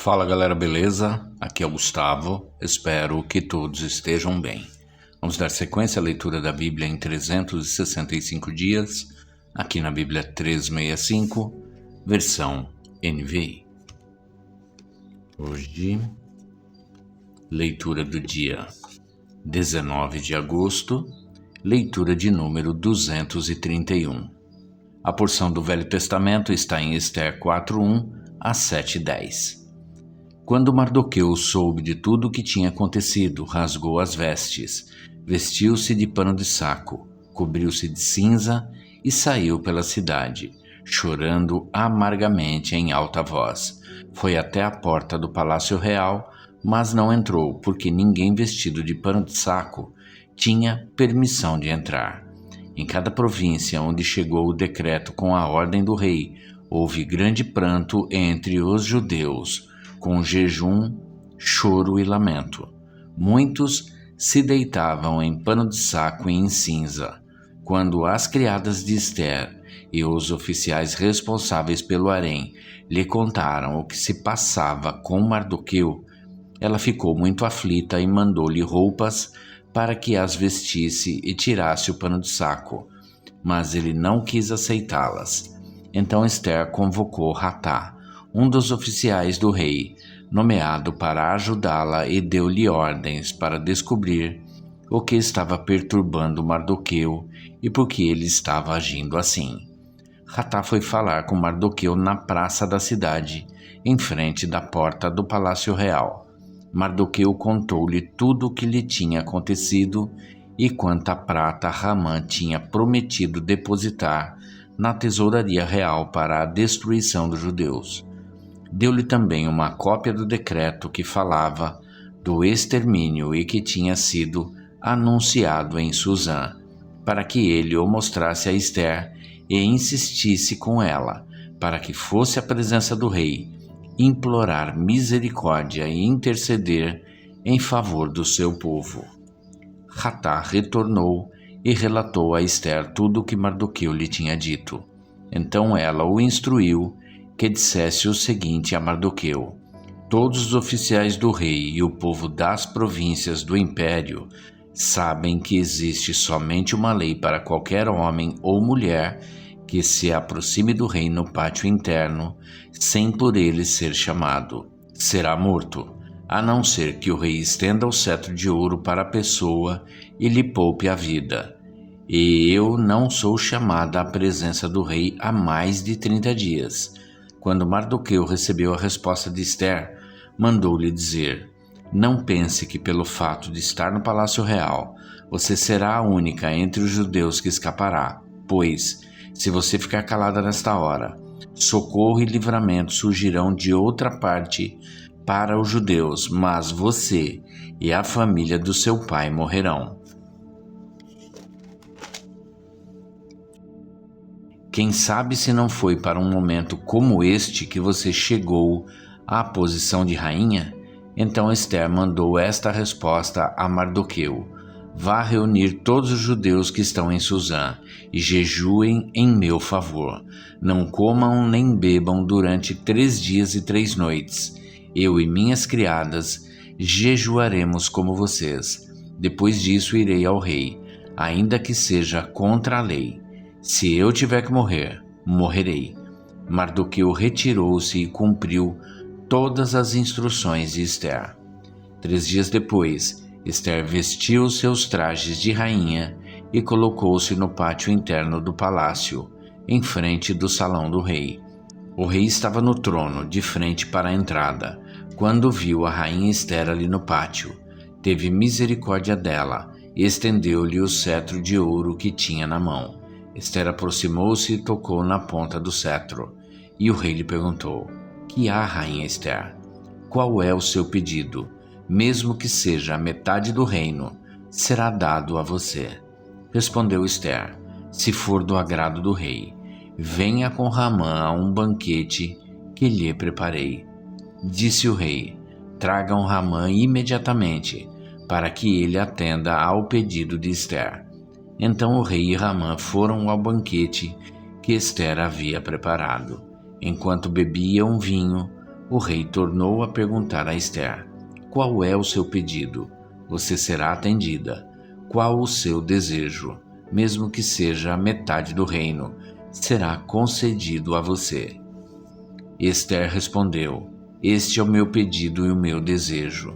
Fala galera, beleza? Aqui é o Gustavo, espero que todos estejam bem. Vamos dar sequência à leitura da Bíblia em 365 dias, aqui na Bíblia 365, versão NVI. Hoje, leitura do dia 19 de agosto, leitura de número 231. A porção do Velho Testamento está em Ester 4:1 a 7:10. Quando Mardoqueu soube de tudo o que tinha acontecido, rasgou as vestes, vestiu-se de pano de saco, cobriu-se de cinza e saiu pela cidade, chorando amargamente em alta voz. Foi até a porta do Palácio Real, mas não entrou, porque ninguém vestido de pano de saco tinha permissão de entrar. Em cada província onde chegou o decreto com a ordem do rei, houve grande pranto entre os judeus, com jejum, choro e lamento. Muitos se deitavam em pano de saco e em cinza. Quando as criadas de Ester e os oficiais responsáveis pelo harém lhe contaram o que se passava com Mardoqueu, ela ficou muito aflita e mandou-lhe roupas para que as vestisse e tirasse o pano de saco, mas ele não quis aceitá-las. Então Ester convocou Hatá, um dos oficiais do rei, nomeado para ajudá-la, e deu-lhe ordens para descobrir o que estava perturbando Mardoqueu e por que ele estava agindo assim. Hatá foi falar com Mardoqueu na praça da cidade, em frente da porta do Palácio Real. Mardoqueu contou-lhe tudo o que lhe tinha acontecido e quanta prata Hamã tinha prometido depositar na tesouraria real para a destruição dos judeus. Deu-lhe também uma cópia do decreto que falava do extermínio e que tinha sido anunciado em Susã, para que ele o mostrasse a Ester e insistisse com ela, para que fosse à presença do rei, implorar misericórdia e interceder em favor do seu povo. Hatá retornou e relatou a Ester tudo o que Mardoqueu lhe tinha dito. Então ela o instruiu que dissesse o seguinte a Mardoqueu: todos os oficiais do rei e o povo das províncias do império sabem que existe somente uma lei para qualquer homem ou mulher que se aproxime do rei no pátio interno, sem por ele ser chamado. Será morto, a não ser que o rei estenda o cetro de ouro para a pessoa e lhe poupe a vida. E eu não sou chamada à presença do rei há mais de 30 dias. Quando Mardoqueu recebeu a resposta de Ester, mandou-lhe dizer: não pense que pelo fato de estar no Palácio Real, você será a única entre os judeus que escapará, pois, se você ficar calada nesta hora, socorro e livramento surgirão de outra parte para os judeus, mas você e a família do seu pai morrerão. Quem sabe se não foi para um momento como este que você chegou à posição de rainha? Então Ester mandou esta resposta a Mardoqueu: vá reunir todos os judeus que estão em Susã e jejuem em meu favor. Não comam nem bebam durante 3 dias e 3 noites. Eu e minhas criadas jejuaremos como vocês. Depois disso irei ao rei, ainda que seja contra a lei. Se eu tiver que morrer, morrerei. Mardoqueu retirou-se e cumpriu todas as instruções de Ester. 3 dias depois, Ester vestiu seus trajes de rainha e colocou-se no pátio interno do palácio, em frente do salão do rei. O rei estava no trono, de frente para a entrada, quando viu a rainha Ester ali no pátio. Teve misericórdia dela e estendeu-lhe o cetro de ouro que tinha na mão. Ester aproximou-se e tocou na ponta do cetro, e o rei lhe perguntou: que há, rainha Ester? Qual é o seu pedido? Mesmo que seja a metade do reino, será dado a você. Respondeu Ester: se for do agrado do rei, venha com Hamã a um banquete que lhe preparei. Disse o rei: tragam Hamã imediatamente, para que ele atenda ao pedido de Ester. Então o rei e Hamã foram ao banquete que Ester havia preparado. Enquanto bebiam vinho, o rei tornou a perguntar a Ester: qual é o seu pedido? Você será atendida. Qual o seu desejo? Mesmo que seja a metade do reino, será concedido a você. Ester respondeu: este é o meu pedido e o meu desejo.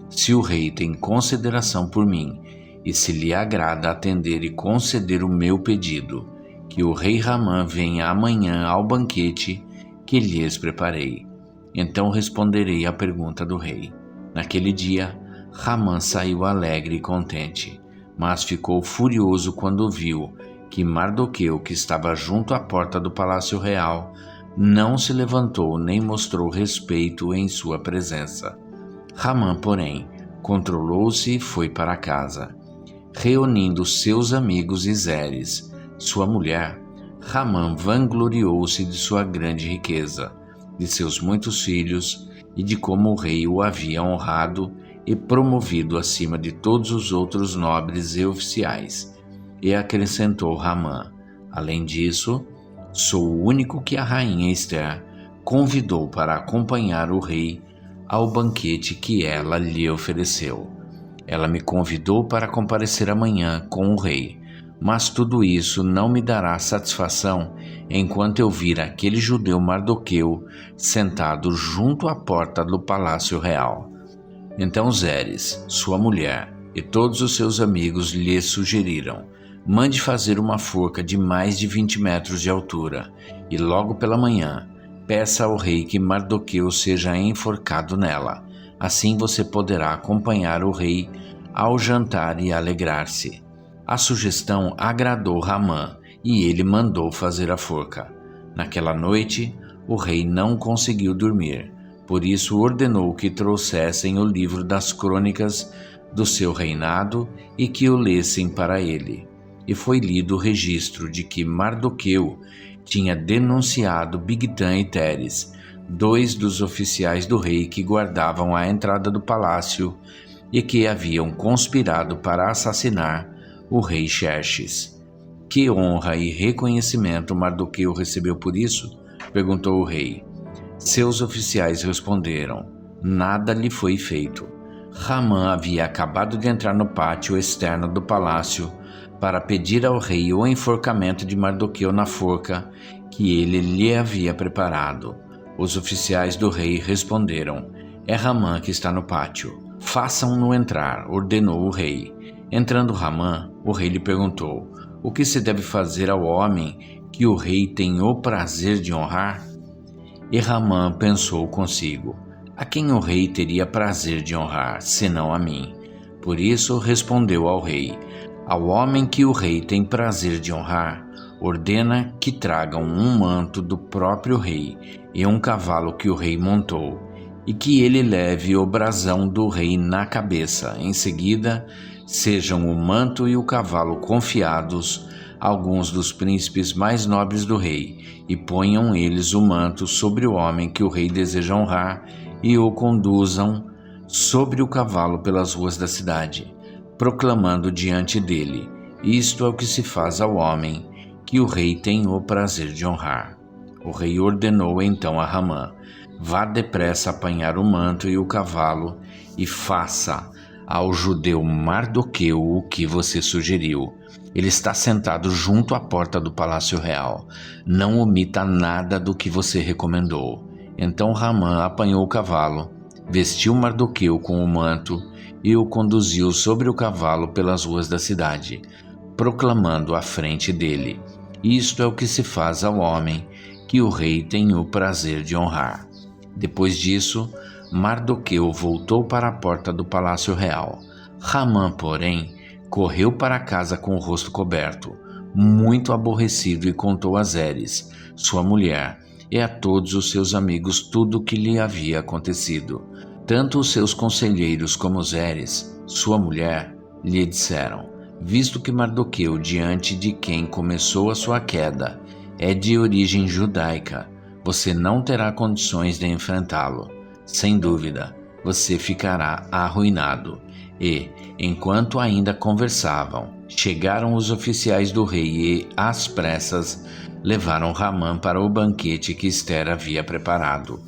Se o rei tem consideração por mim, e se lhe agrada atender e conceder o meu pedido, que o rei Ramã venha amanhã ao banquete que lhes preparei. Então responderei à pergunta do rei. Naquele dia, Ramã saiu alegre e contente, mas ficou furioso quando viu que Mardoqueu, que estava junto à porta do palácio real, não se levantou nem mostrou respeito em sua presença. Ramã, porém, controlou-se e foi para casa. Reunindo seus amigos e Zeres, sua mulher, Ramã vangloriou-se de sua grande riqueza, de seus muitos filhos e de como o rei o havia honrado e promovido acima de todos os outros nobres e oficiais. E acrescentou Ramã: além disso, sou o único que a rainha Ester convidou para acompanhar o rei ao banquete que ela lhe ofereceu. Ela me convidou para comparecer amanhã com o rei, mas tudo isso não me dará satisfação enquanto eu vir aquele judeu Mardoqueu sentado junto à porta do palácio real. Então Zeres, sua mulher, e todos os seus amigos lhe sugeriram: mande fazer uma forca de mais de 20 metros de altura, e logo pela manhã peça ao rei que Mardoqueu seja enforcado nela. Assim você poderá acompanhar o rei ao jantar e alegrar-se. A sugestão agradou Ramã e ele mandou fazer a forca. Naquela noite, o rei não conseguiu dormir, por isso ordenou que trouxessem o livro das crônicas do seu reinado e que o lessem para ele. E foi lido o registro de que Mardoqueu tinha denunciado Bigtã e Teres, dois dos oficiais do rei que guardavam a entrada do palácio e que haviam conspirado para assassinar o rei Xerxes. Que honra e reconhecimento Mardoqueu recebeu por isso? Perguntou o rei. Seus oficiais responderam: nada lhe foi feito. Ramã havia acabado de entrar no pátio externo do palácio para pedir ao rei o enforcamento de Mardoqueu na forca que ele lhe havia preparado. Os oficiais do rei responderam: é Ramã que está no pátio. Façam-no entrar, ordenou o rei. Entrando Ramã, o rei lhe perguntou: o que se deve fazer ao homem que o rei tem o prazer de honrar? E Ramã pensou consigo: a quem o rei teria prazer de honrar, senão a mim? Por isso respondeu ao rei: ao homem que o rei tem prazer de honrar, ordena que tragam um manto do próprio rei e um cavalo que o rei montou, e que ele leve o brasão do rei na cabeça. Em seguida, sejam o manto e o cavalo confiados a alguns dos príncipes mais nobres do rei, e ponham eles o manto sobre o homem que o rei deseja honrar, e o conduzam sobre o cavalo pelas ruas da cidade, proclamando diante dele: isto é o que se faz ao homem que o rei tem o prazer de honrar. O rei ordenou então a Ramã: vá depressa apanhar o manto e o cavalo e faça ao judeu Mardoqueu o que você sugeriu. Ele está sentado junto à porta do palácio real. Não omita nada do que você recomendou. Então Ramã apanhou o cavalo, vestiu Mardoqueu com o manto e o conduziu sobre o cavalo pelas ruas da cidade, proclamando à frente dele: isto é o que se faz ao homem que o rei tem o prazer de honrar. Depois disso, Mardoqueu voltou para a porta do palácio real. Ramã, porém, correu para casa com o rosto coberto, muito aborrecido, e contou a Zeres, sua mulher, e a todos os seus amigos tudo o que lhe havia acontecido. Tanto os seus conselheiros como Zeres, sua mulher, lhe disseram: visto que Mardoqueu, diante de quem começou a sua queda, é de origem judaica, você não terá condições de enfrentá-lo. Sem dúvida, você ficará arruinado. E, enquanto ainda conversavam, chegaram os oficiais do rei e, às pressas, levaram Ramã para o banquete que Ester havia preparado.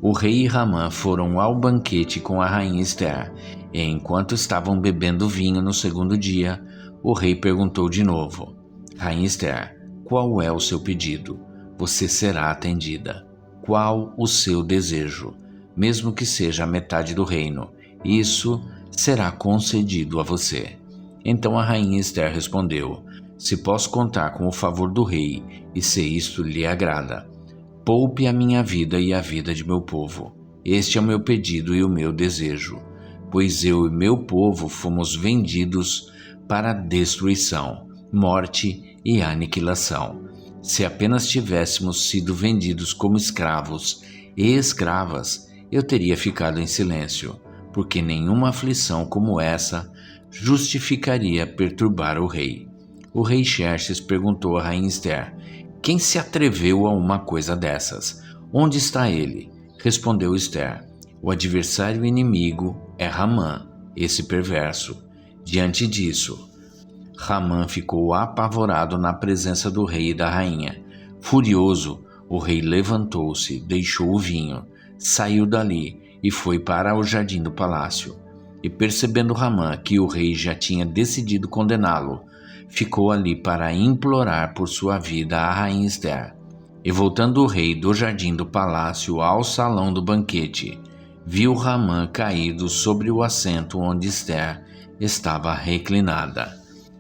O rei e Ramã foram ao banquete com a rainha Ester, e enquanto estavam bebendo vinho no segundo dia, o rei perguntou de novo: Rainha Ester, qual é o seu pedido? Você será atendida. Qual o seu desejo? Mesmo que seja a metade do reino, isso será concedido a você. Então a rainha Ester respondeu: Se posso contar com o favor do rei, e se isto lhe agrada, poupe a minha vida e a vida de meu povo. Este é o meu pedido e o meu desejo, pois eu e meu povo fomos vendidos para destruição, morte e aniquilação. Se apenas tivéssemos sido vendidos como escravos e escravas, eu teria ficado em silêncio, porque nenhuma aflição como essa justificaria perturbar o rei. O rei Xerxes perguntou à rainha Ester: Quem se atreveu a uma coisa dessas? Onde está ele? Respondeu Ester: O adversário inimigo é Ramã, esse perverso. Diante disso, Ramã ficou apavorado na presença do rei e da rainha. Furioso, o rei levantou-se, deixou o vinho, saiu dali e foi para o jardim do palácio. E percebendo Ramã que o rei já tinha decidido condená-lo, ficou ali para implorar por sua vida à rainha Ester. E voltando o rei do jardim do palácio ao salão do banquete, viu Ramã caído sobre o assento onde Ester estava reclinada.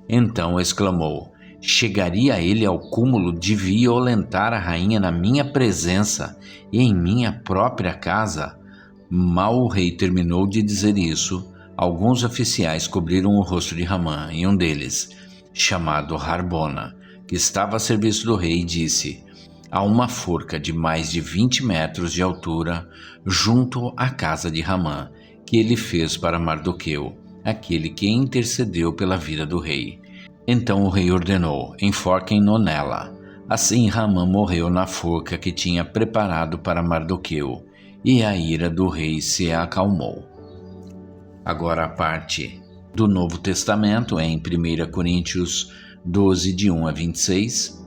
Então exclamou: Chegaria ele ao cúmulo de violentar a rainha na minha presença e em minha própria casa? Mal o rei terminou de dizer isso, alguns oficiais cobriram o rosto de Ramã, e um deles, chamado Harbona, que estava a serviço do rei, disse: Há uma forca de mais de 20 metros de altura junto à casa de Ramã, que ele fez para Mardoqueu, aquele que intercedeu pela vida do rei. Então o rei ordenou: enforquem-no nela. Assim Ramã morreu na forca que tinha preparado para Mardoqueu, e a ira do rei se acalmou. Agora a parte do Novo Testamento é em 1 Coríntios 12, de 1 a 26.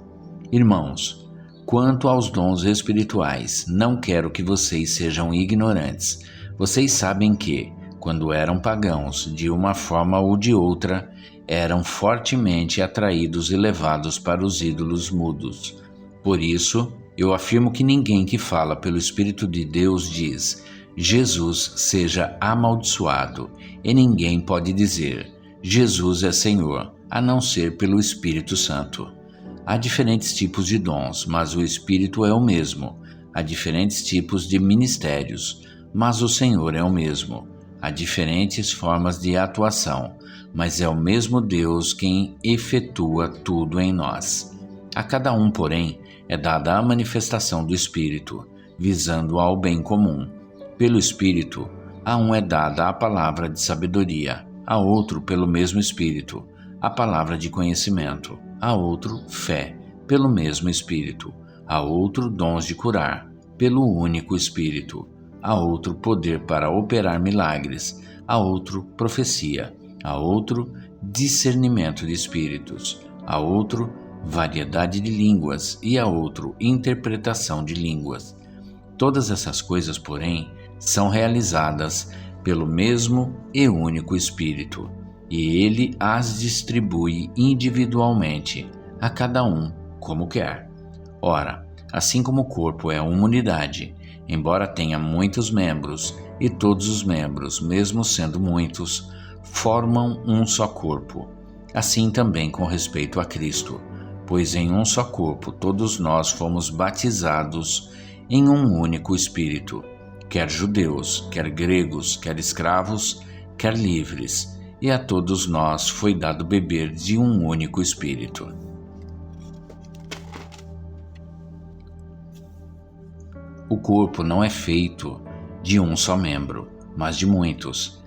Irmãos, quanto aos dons espirituais, não quero que vocês sejam ignorantes. Vocês sabem que, quando eram pagãos, de uma forma ou de outra, eram fortemente atraídos e levados para os ídolos mudos. Por isso, eu afirmo que ninguém que fala pelo Espírito de Deus diz: Jesus seja amaldiçoado, e ninguém pode dizer: Jesus é Senhor, a não ser pelo Espírito Santo. Há diferentes tipos de dons, mas o Espírito é o mesmo. Há diferentes tipos de ministérios, mas o Senhor é o mesmo. Há diferentes formas de atuação, mas é o mesmo Deus quem efetua tudo em nós. A cada um, porém, é dada a manifestação do Espírito, visando ao bem comum. Pelo Espírito, a um é dada a palavra de sabedoria, a outro, pelo mesmo Espírito, a palavra de conhecimento, a outro, fé, pelo mesmo Espírito, a outro, dons de curar, pelo único Espírito, a outro, poder para operar milagres, a outro, profecia, a outro, discernimento de espíritos, a outro, variedade de línguas e a outro, interpretação de línguas. Todas essas coisas, porém, são realizadas pelo mesmo e único Espírito, e ele as distribui individualmente, a cada um como quer. Ora, assim como o corpo é uma unidade, embora tenha muitos membros, e todos os membros, mesmo sendo muitos, formam um só corpo, assim também com respeito a Cristo, pois em um só corpo todos nós fomos batizados em um único Espírito, quer judeus, quer gregos, quer escravos, quer livres, e a todos nós foi dado beber de um único Espírito. O corpo não é feito de um só membro, mas de muitos.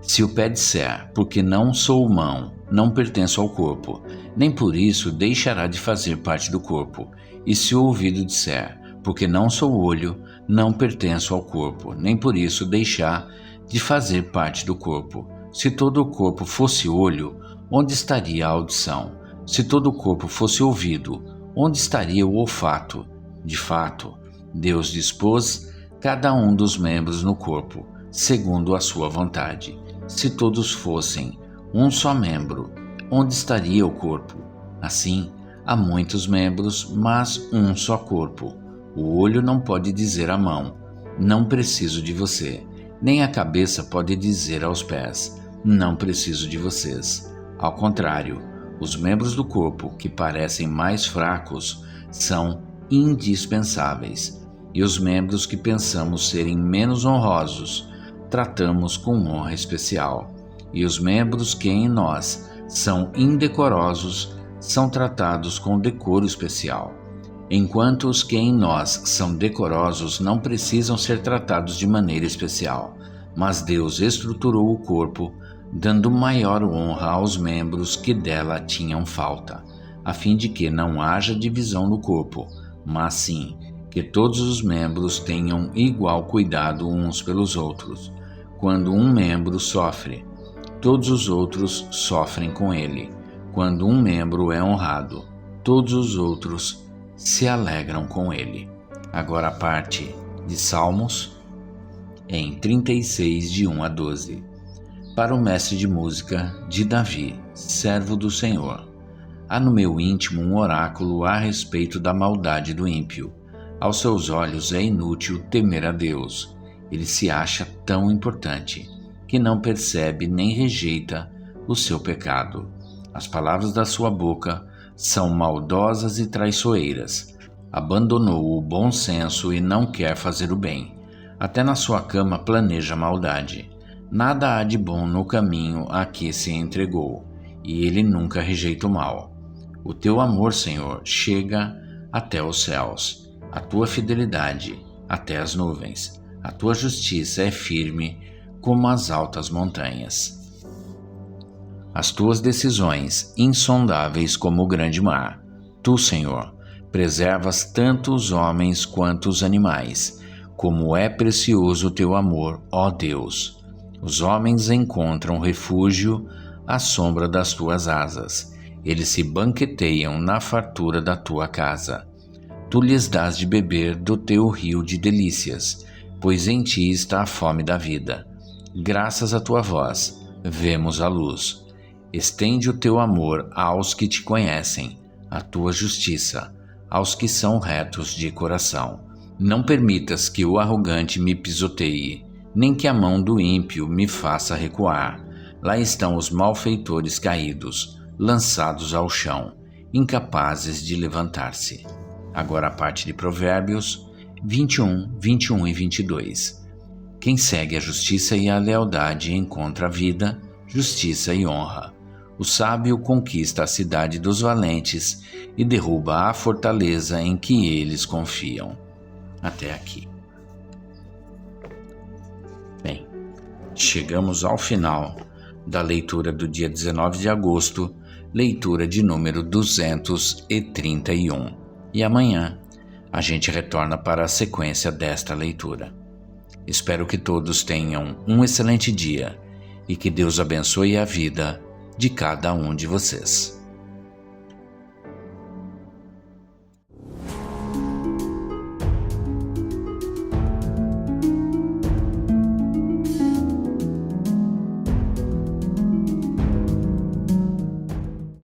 Se o pé disser, porque não sou mão, não pertenço ao corpo, nem por isso deixará de fazer parte do corpo. E se o ouvido disser, porque não sou olho, não pertenço ao corpo, nem por isso deixar de fazer parte do corpo. Se todo o corpo fosse olho, onde estaria a audição? Se todo o corpo fosse ouvido, onde estaria o olfato? De fato, Deus dispôs cada um dos membros no corpo, segundo a sua vontade. Se todos fossem um só membro, onde estaria o corpo? Assim, há muitos membros, mas um só corpo. O olho não pode dizer à mão: não preciso de você, nem a cabeça pode dizer aos pés: não preciso de vocês. Ao contrário, os membros do corpo que parecem mais fracos são indispensáveis, e os membros que pensamos serem menos honrosos tratamos com honra especial, e os membros que em nós são indecorosos são tratados com decoro especial, enquanto os que em nós são decorosos não precisam ser tratados de maneira especial. Mas Deus estruturou o corpo, dando maior honra aos membros que dela tinham falta, a fim de que não haja divisão no corpo, mas sim que todos os membros tenham igual cuidado uns pelos outros. Quando um membro sofre, todos os outros sofrem com ele. Quando um membro é honrado, todos os outros se alegram com ele. Agora a parte de Salmos, em 36, de 1 a 12. Para o mestre de música de Davi, servo do Senhor. Há no meu íntimo um oráculo a respeito da maldade do ímpio. Aos seus olhos é inútil temer a Deus. Ele se acha tão importante que não percebe nem rejeita o seu pecado. As palavras da sua boca são maldosas e traiçoeiras. Abandonou o bom senso e não quer fazer o bem. Até na sua cama planeja maldade. Nada há de bom no caminho a que se entregou, e ele nunca rejeita o mal. O teu amor, Senhor, chega até os céus, a tua fidelidade até as nuvens. A tua justiça é firme como as altas montanhas. As tuas decisões insondáveis como o grande mar. Tu, Senhor, preservas tanto os homens quanto os animais. Como é precioso o teu amor, ó Deus! Os homens encontram refúgio à sombra das tuas asas. Eles se banqueteiam na fartura da tua casa. Tu lhes dás de beber do teu rio de delícias, pois em ti está a fome da vida. Graças à tua voz, vemos a luz. Estende o teu amor aos que te conhecem, a tua justiça aos que são retos de coração. Não permitas que o arrogante me pisoteie, nem que a mão do ímpio me faça recuar. Lá estão os malfeitores caídos, lançados ao chão, incapazes de levantar-se. Agora a parte de Provérbios 21, 21 e 22. Quem segue a justiça e a lealdade encontra a vida, justiça e honra. O sábio conquista a cidade dos valentes e derruba a fortaleza em que eles confiam. Até aqui. Bem, chegamos ao final da leitura do dia 19 de agosto, leitura de número 231. E amanhã a gente retorna para a sequência desta leitura. Espero que todos tenham um excelente dia e que Deus abençoe a vida de cada um de vocês.